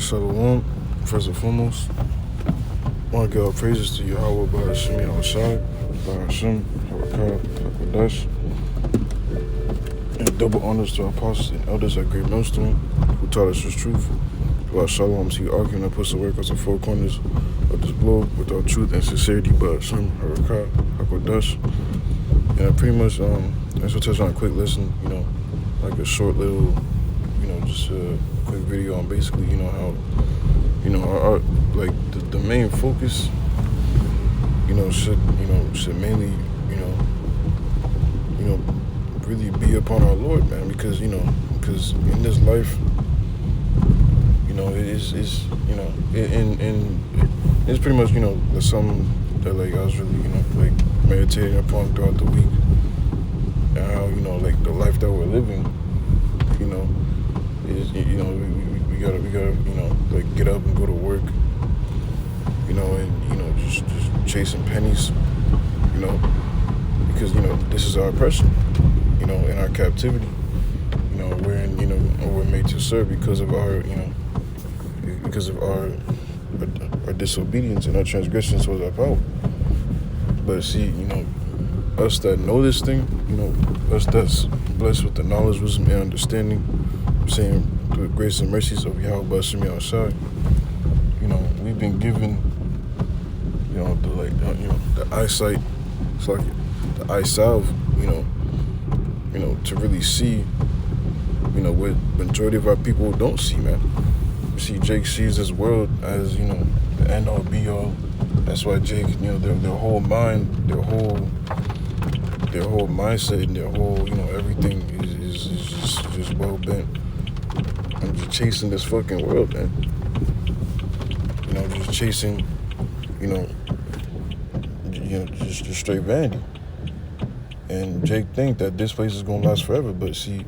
Shalom, first and foremost, I want to give all praises to Yahawashi, by Hashem, Harakah, Hakodash, and double honors to our apostles and elders at Great Millstone, who taught us His truth. About Shalom to you, arguing that puts the work as the four corners of this globe with all truth and sincerity, by Hashem, Harakah, Hakodash. And pretty much, I just touch on a quick lesson, like a short little, just a quick video on basically, how, our like the main focus, should mainly, really be upon our Lord, man, because in this life, it's pretty much, the something that like I was really, meditating upon throughout the week, and how, like the life that we're living, is, we gotta, like get up and go to work, and, just chasing pennies, because, this is our oppression, in our captivity, we're made to serve because of our, our disobedience and our transgressions towards our power. But see, us that know this thing, us that's blessed with the knowledge, wisdom, and understanding, I'm saying through the grace and mercies of Yahawashi, we've been given, the eyesight, it's like the eye salve, to really see, what majority of our people don't see, man. See, Jake sees this world as, the end all be all. That's why Jake, their whole mind, their whole mindset, and their whole, everything is just well bent. I'm just chasing this fucking world, man. Just chasing, just straight vanity. And Jake think that this place is gonna last forever, but see,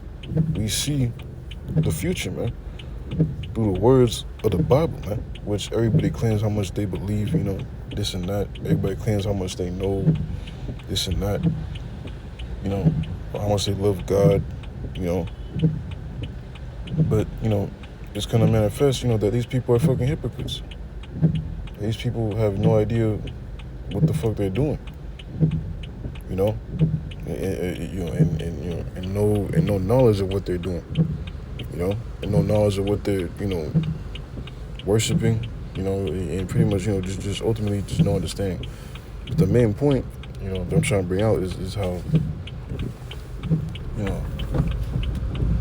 we see the future, man, through the words of the Bible, man, which everybody claims how much they believe, this and that. Everybody claims how much they know this and that, how much they love God, but, it's gonna manifest, that these people are fucking hypocrites. These people have no idea what the fuck they're doing, and no knowledge of what they're doing, and no knowledge of what they're, worshiping, and pretty much, just ultimately just no understanding. But the main point, that I'm trying to bring out is how,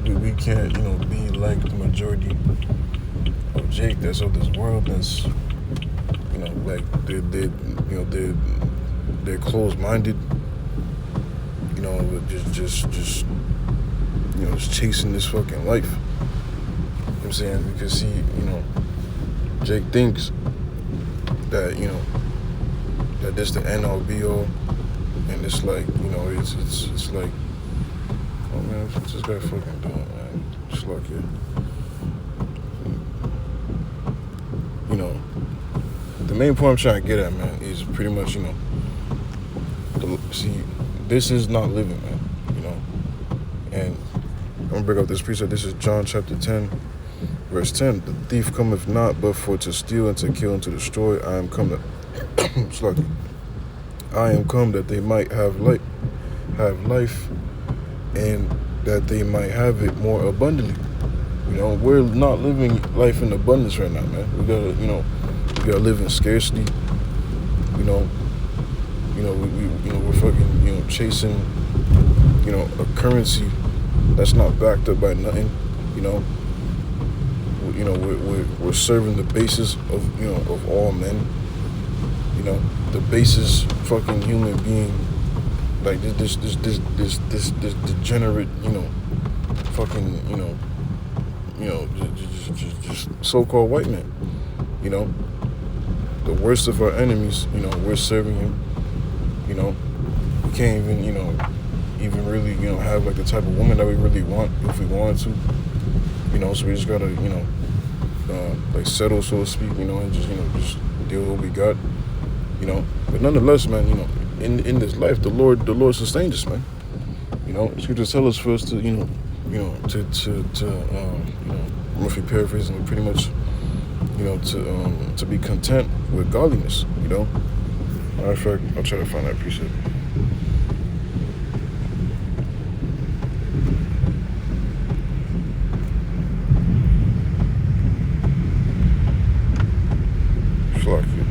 we can't, be like the majority of Jake that's of this world, that's, like they're closed-minded, just chasing this fucking life. You know what I'm saying? Because see, Jake thinks that, that this the end all be all, and it's like, it's like, oh man, what's this guy fucking doing, man? Just like it. The main point I'm trying to get at, man, is pretty much, see, this is not living, man, and I'm gonna bring up this precept. This is John chapter 10, verse 10. The thief cometh not but for to steal and to kill and to destroy. I am come that they might have life, and that they might have it more abundantly. We're not living life in abundance right now, man. We gotta live in scarcity. We're fucking, chasing, a currency that's not backed up by nothing. We're serving the basis of all men. The basis fucking human being, like this degenerate, fucking, just so-called white man. The worst of our enemies, we're serving him. We can't even, even really, have like the type of woman that we really want if we wanted to. So we just gotta, like settle, so to speak, and just deal with what we got, But nonetheless, man, in this life, the Lord sustains us, man. Scriptures tell us for us to, roughly paraphrasing, pretty much, to be content with godliness. Matter of fact, I'll try to find that precept. Fuck you.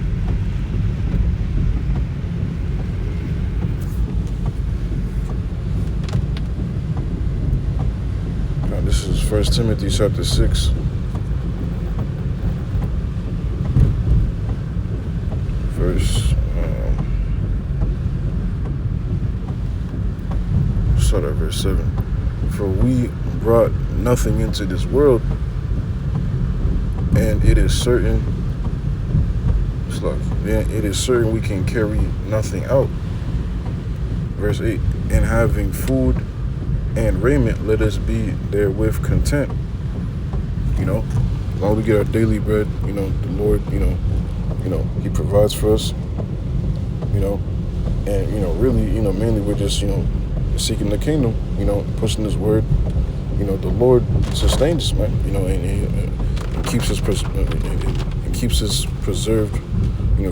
Now this is 1 Timothy chapter 6. Start at verse 7. For we brought nothing into this world, and it is certain we can carry nothing out. Verse 8. And having food and raiment, let us be therewith content. As long as we get our daily bread, the Lord, He provides for us, and really, mainly we're just, seeking the kingdom, pushing His word. The Lord sustains us, man, and keeps us preserved,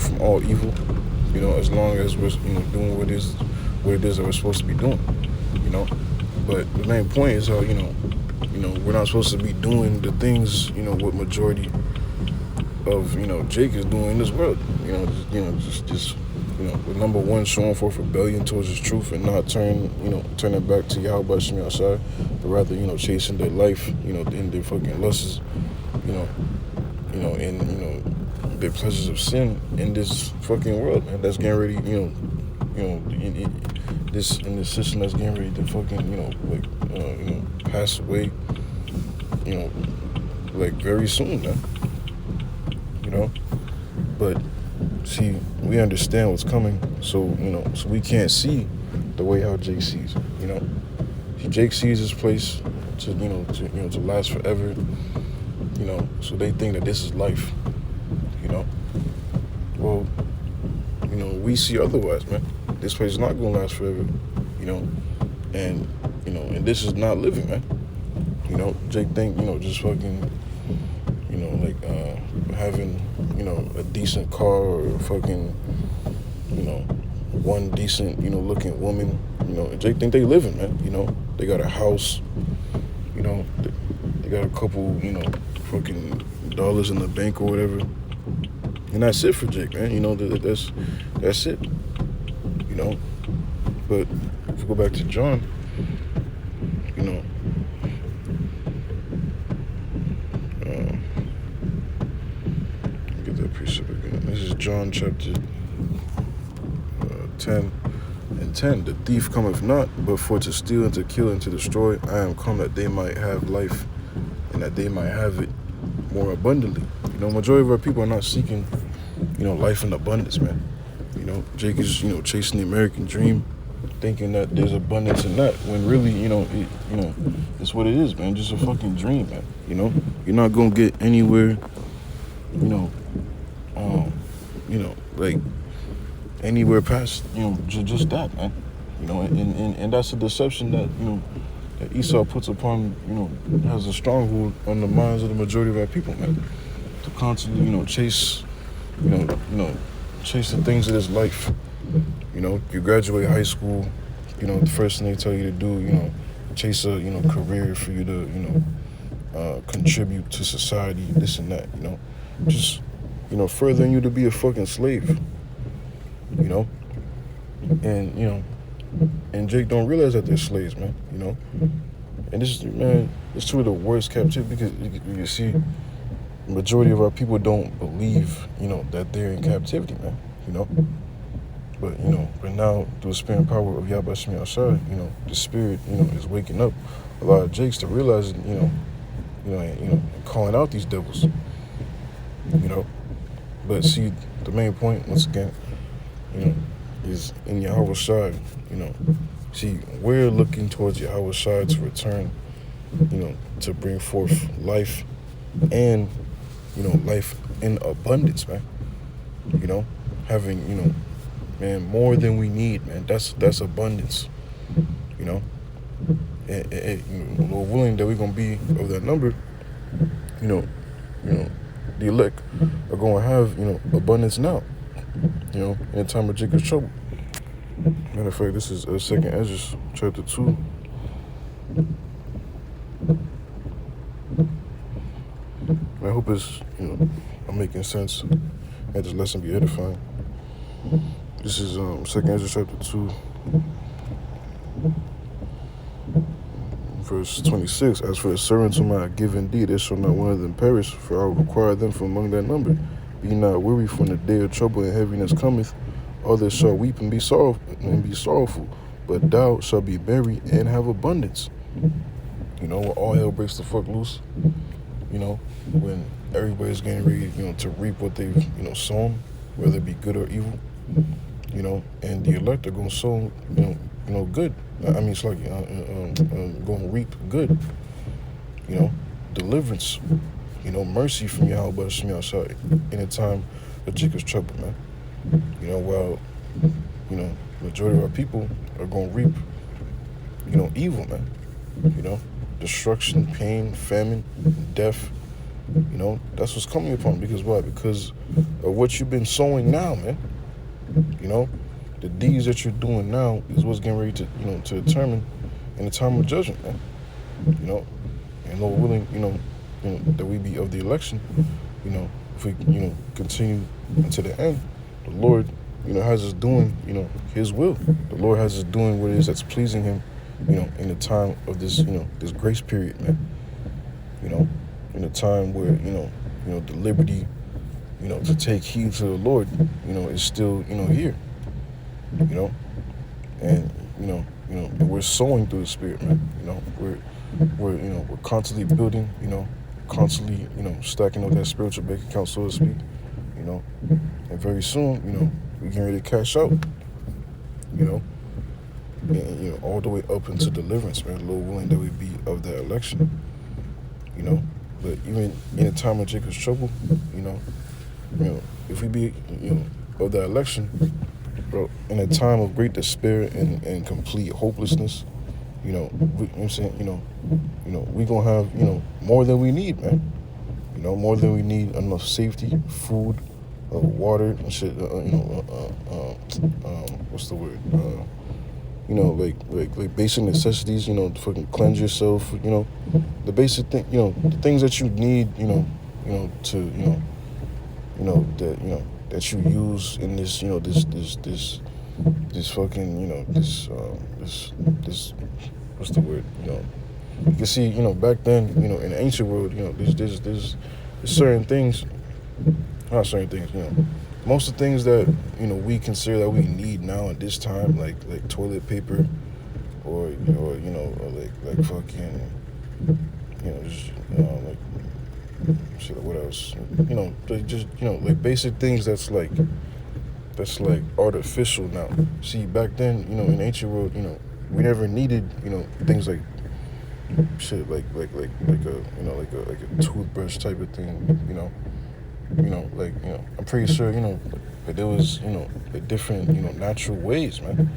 from all evil, as long as we're, doing what it is that we're supposed to be doing, But the main point is how, we're not supposed to be doing the things, what majority of, Jake is doing in this world, just with number one, showing forth rebellion towards His truth and not turning back to Yahawashi outside, but rather, chasing their life, in their fucking lusts, and, their pleasures of sin in this fucking world, man. That's getting ready, in this system that's getting ready to fucking, pass away, very soon, man. But see, we understand what's coming, so so we can't see the way how Jake sees. Jake sees this place to to last forever. So they think that this is life. Well, we see otherwise, man. This place is not gonna last forever. And this is not living, man. Jake think just fucking having a decent car or fucking one decent looking woman, Jake think they living, man. They got a house, they got a couple fucking dollars in the bank or whatever, and that's it for Jake, man. That's it. But if we go back to John, get that precept again. This is John chapter 10 and 10. The thief cometh not, but for to steal and to kill and to destroy. I am come that they might have life, and that they might have it more abundantly. Majority of our people are not seeking, life in abundance, man. Jake is, chasing the American dream, thinking that there's abundance in that, when really, it's what it is, man. Just a fucking dream, man. You're not gonna get anywhere, anywhere past, just that, man. And that's a deception that, that Esau puts upon, has a stronghold on the minds of the majority of our people, man. To constantly, chase, chase the things of this life. You graduate high school, the first thing they tell you to do, chase a, career for you to, contribute to society, this and that, just, furthering you to be a fucking slave, and Jake don't realize that they're slaves, man, and this is, man, it's two of the worst captivity, because you see, the majority of our people don't believe, that they're in captivity, man, but, but now, through the spirit and power of Yahawashi outside, the spirit, is waking up a lot of Jakes to realize, and calling out these devils, but see, the main point, once again, is in Yahawashi, see, we're looking towards Yahawashi to return, to bring forth life and, life in abundance, man, having, man, more than we need, man. That's abundance, and Lord willing that we're gonna be of that number, the elect are going to have, abundance now, in a time of Jacob's trouble. Matter of fact, this is 2nd Ezra, chapter 2. I hope it's, I'm making sense. That this lesson be edifying. This is 2nd Ezra, chapter 2. Verse 26, as for the servants whom I have given thee, there shall not one of them perish, for I will require them from among that number. Be not weary, for when the day of trouble and heaviness cometh, others shall weep and be sorrowful, but thou shalt be merry and have abundance. When all hell breaks the fuck loose, when everybody's getting ready, to reap what they've, sown, whether it be good or evil, and the elect are going to sow, good. I mean, it's like going to reap good, deliverance, mercy from Yahawashi in a time of Jacob's trouble, man. While, majority of our people are going to reap, evil, man. Destruction, pain, famine, death, that's what's coming upon. Because why? Because of what you've been sowing now, man. The deeds that you're doing now is what's getting ready to determine in the time of judgment, man. And Lord willing, that we be of the election, if we, continue unto the end, the Lord, has us doing, His will. The Lord has us doing what it is that's pleasing Him, in the time of this, this grace period, man. In a time where, the liberty, to take heed to the Lord, is still, here. And we're sowing through the Spirit, man. We're constantly building, constantly, stacking up that spiritual bank account, so to speak, and very soon, we're getting ready to cash out, and, all the way up into deliverance, man. Lord willing that we be of that election, but even in a time of Jacob's trouble, if we be, of that election, bro, in a time of great despair and complete hopelessness, we gonna have, more than we need, man. More than we need, enough safety, food, water, and shit. What's the word? Like basic necessities. To fucking cleanse yourself. The basic thing. The things that you need. That you use in this, this fucking, this, what's the word, you can see, back then, in the ancient world, there's certain things, not certain things, most of the things that, we consider that we need now at this time, like toilet paper, or like fucking, just, like, shit, what else? Just, like basic things that's like artificial now. See, back then, in the ancient world, we never needed, things like shit, like a toothbrush type of thing, I'm pretty sure, that there was, like different, natural ways, man.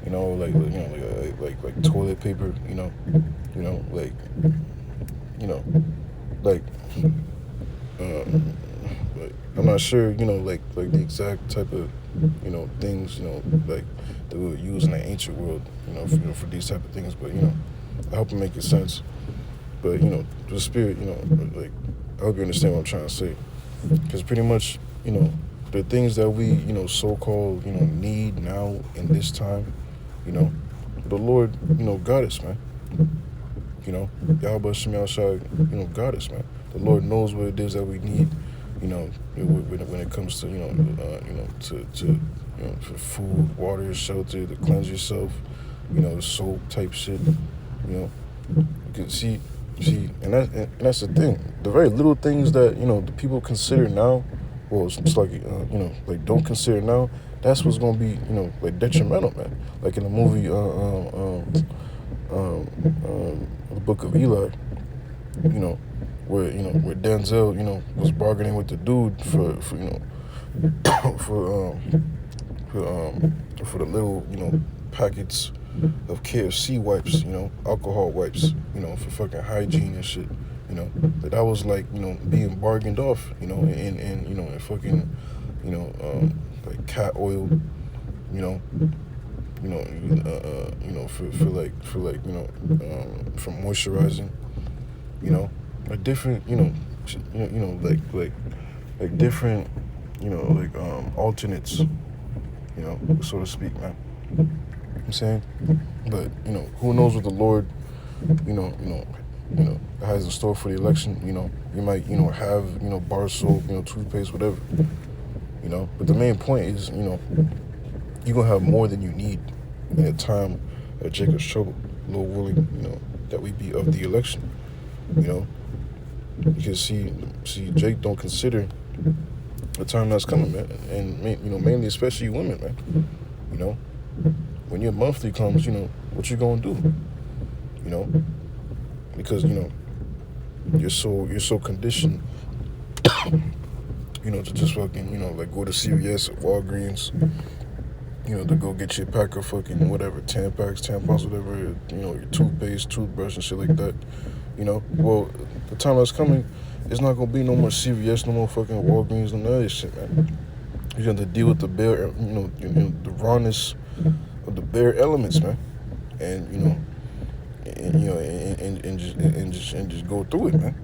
Like toilet paper, like I'm not sure, like the exact type of, things, like that we would use in the ancient world, for these type of things. But, I hope it makes sense. But, the Spirit, like, I hope you understand what I'm trying to say. Because pretty much, the things that we, so-called, need now in this time, the Lord, got us, man. Yahawashi, got us, man. The Lord knows what it is that we need, when it comes to, for food, water, shelter, to cleanse yourself, soap type shit, You can see, and that's the thing. The very little things that, the people consider now, well, it's like, like don't consider now, that's what's going to be, like detrimental, man. Like in the movie, the Book of Eli, where Denzel, was bargaining with the dude for for the little, packets of KFC wipes, alcohol wipes, for fucking hygiene and shit, You know, that was like, being bargained off, and fucking, like cat oil, you know, for moisturizing, like different, like different, alternates, so to speak, man. You know what I'm saying? But, who knows what the Lord, has in store for the election. You might, have, bar soap, toothpaste, whatever, But the main point is, you're going to have more than you need in a time of Jacob's trouble, Lord willing, that we be of the election, you know. Because see, Jake don't consider the time that's coming, man. And, mainly, especially women, man. When your monthly comes, what you going to do, Because, you're so conditioned, to just fucking, like go to CVS or Walgreens, to go get your pack of fucking whatever, tampons, whatever, your toothpaste, toothbrush, and shit like that. Well, the time that's coming, it's not gonna be no more CVS, no more fucking Walgreens, none of this shit, man. You have to deal with the bare, the rawness of the bare elements, man, and and just go through it, man.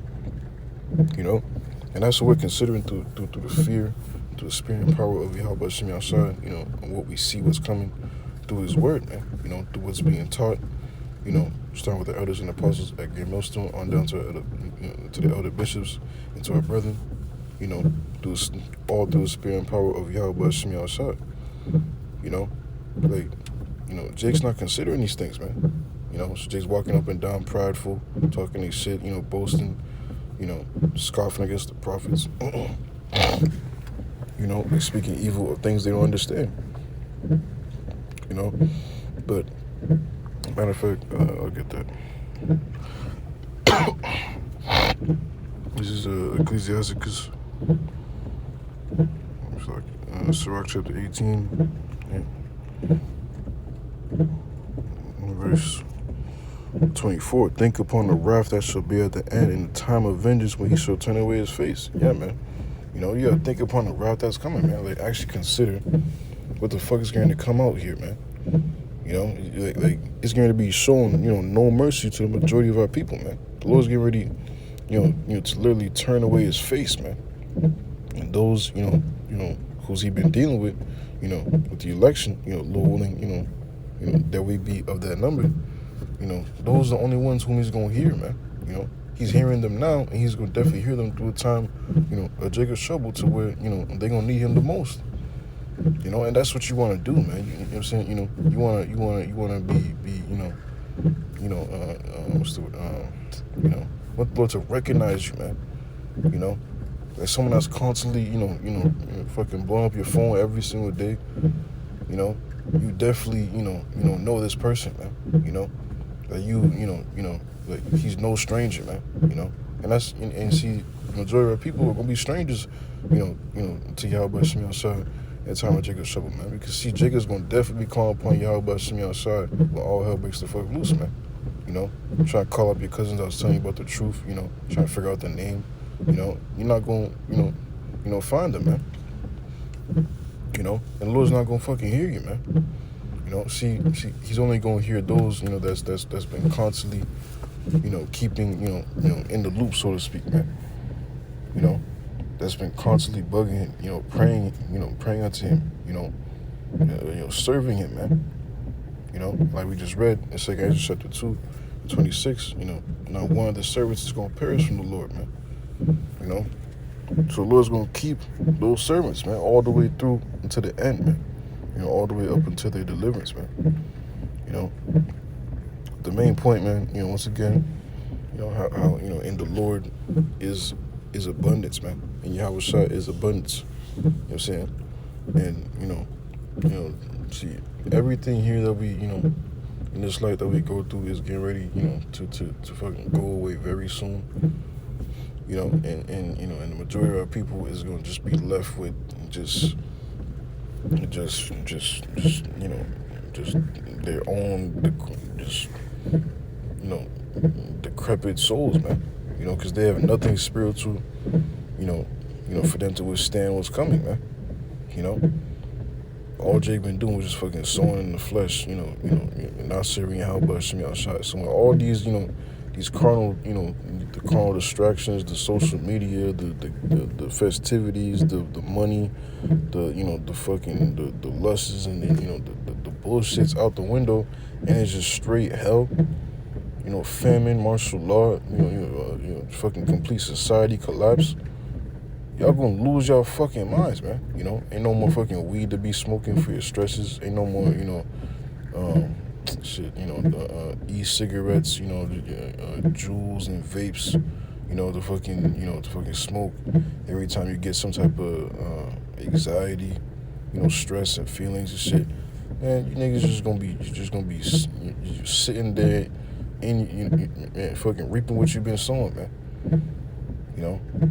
And that's what we're considering through the fear, through the spirit and power of Yahawashi outside, and what we see, what's coming through His Word, man. Through what's being taught, starting with the elders and apostles at Great Millstone on down to the elder bishops and to our brethren, all through the spirit and power of Yahawashi outside. Jake's not considering these things, man. So Jake's walking up and down prideful, talking his shit, boasting, scoffing against the prophets, like speaking evil of things they don't understand, But, matter of fact, I'll get that. This is Ecclesiasticus, it's like Sirach chapter 18, verse 24. Think upon the wrath that shall be at the end, in the time of vengeance when He shall turn away His face. Yeah, man. You gotta think upon the wrath that's coming, man. Like, actually consider what the fuck is going to come out here, man. Like it's going to be shown, no mercy to the majority of our people, man. The Lord's getting ready, to literally turn away His face, man. And those, who's He been dealing with, with the election, Lord willing, that we be of that number. Those are the only ones whom He's going to hear, man. He's hearing them now, and He's going to definitely hear them through a time, of Jacob's trouble, to where, they're going to need Him the most. And that's what you want to do, man. You know what I'm saying? You want to be, what's the word? Want the Lord to recognize you, man. Like someone that's constantly, fucking blowing up your phone every single day. You definitely, know this person, man. That like he's no stranger, man. And that's and see, the majority of people are gonna be strangers, to Yahweh Shemi outside at the time of Jacob's trouble, man. Because see, Jacob's gonna definitely be calling upon Yahweh Shemi outside when all hell breaks the fuck loose, man. Trying to call up your cousins that was telling you about the truth, trying to figure out the name. You're not gonna, find them, man. And the Lord's not gonna fucking hear you, man. See, He's only gonna hear those, that's been constantly, keeping, in the loop, so to speak, man. That's been constantly bugging Him, praying unto Him, serving Him, man. Like we just read in 2 Ezra chapter 2, 26, not one of the servants is gonna perish from the Lord, man. So the Lord's gonna keep those servants, man, all the way through until the end, man. All the way up until their deliverance, man. The main point, man, once again, how in the Lord is abundance, man. And Yahawashi is abundance. You know what I'm saying? And, see, everything here that we, in this life that we go through is getting ready, to fucking go away very soon. And the majority of our people is gonna just be left with just their own, decrepit souls, man. because they have nothing spiritual, you know, for them to withstand what's coming, man. You know, all Jake been doing was just fucking sowing in the flesh, not serving Yahawashi outside. So when all these, these carnal, the carnal distractions, the social media, the festivities, the money, the fucking the lusts and the bullshit's out the window, and it's just straight hell. Famine, martial law, fucking complete society collapse. Y'all gonna lose y'all fucking minds, man. Ain't no more fucking weed to be smoking for your stresses. Ain't no more, e-cigarettes, jewels and vapes, to fucking smoke every time you get some type of anxiety, stress and feelings and shit. Man, you niggas just gonna be sitting there and fucking reaping what you've been sowing, man.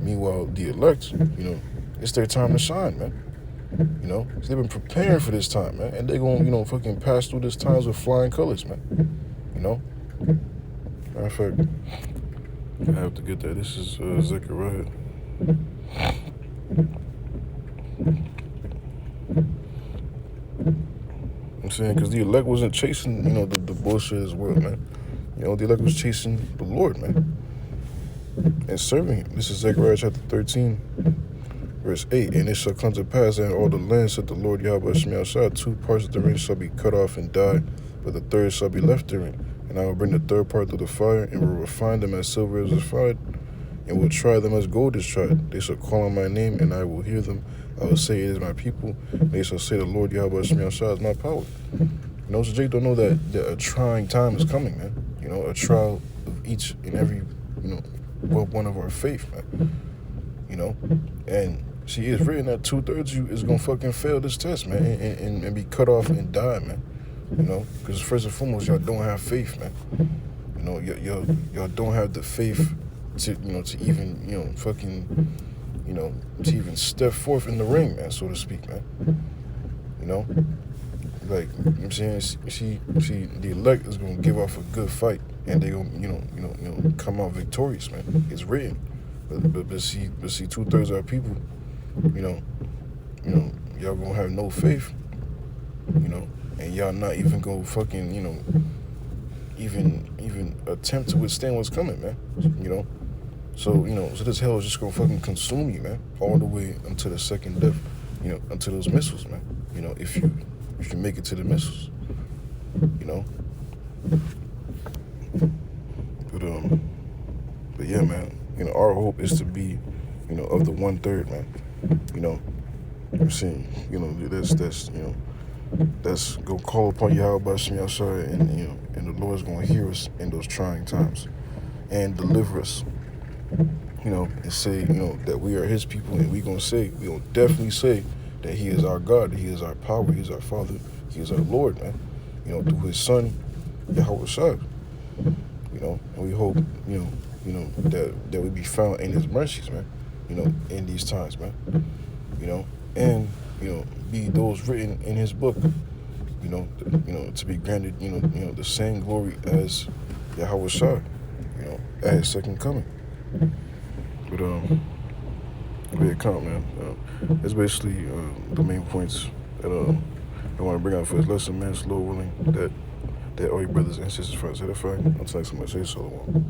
Meanwhile, the elect, it's their time to shine, man. So they've been preparing for this time, man, and they're gonna, fucking pass through this times with flying colors, man. Matter of fact, I have to get that. This is Zechariah. I'm saying, because the elect wasn't chasing, the bullshit as well, man. The elect was chasing the Lord, man, and serving him. This is Zechariah chapter 13, verse 8. And it shall come to pass that in all the land, said the Lord Yahawashi, 2 parts of the rain shall be cut off and die, but the third shall be left therein. And I will bring the third part through the fire, and will refine them as silver is refined, and will try them as gold is tried. They shall call on my name, and I will hear them. I will say, it is my people. They shall say, the Lord Yahawashi is my power. So Jake don't know that a trying time is coming, man. A trial of each and every, one of our faith, man. And see, it's written that 2/3 you is gonna fucking fail this test, man, and be cut off and die, man. Because first and foremost, y'all don't have faith, man. Y'all don't have the faith to, to even, to even step forth in the ring, man, so to speak, man. Like, I'm saying, see, the elect is gonna give off a good fight, and they gonna, come out victorious, man. It's written, but see, 2/3 of our people, y'all gonna have no faith, and y'all not even gonna fucking, even attempt to withstand what's coming, man. So this hell is just gonna fucking consume you, man, all the way until the second death, until those missiles, man. If you make it to the missiles, But yeah, man. Our hope is to be, of the 1/3, man. I'm saying, that's go call upon Yahawashi outside, and the Lord's gonna hear us in those trying times, and deliver us. And say, that we are His people, and we'll definitely say that He is our God, that He is our power, He is our Father, He is our Lord, man. Through His Son, Yahawashi. And we hope, that we be found in His mercies, man. In these times, man. And be those written in His book. To be granted, the same glory as Yahawashi, at His second coming. But yeah, count, man. That's basically the main points that I want to bring out for this lesson, man. Slow willing that all your brothers and sisters for us edify. Until next time, I say so.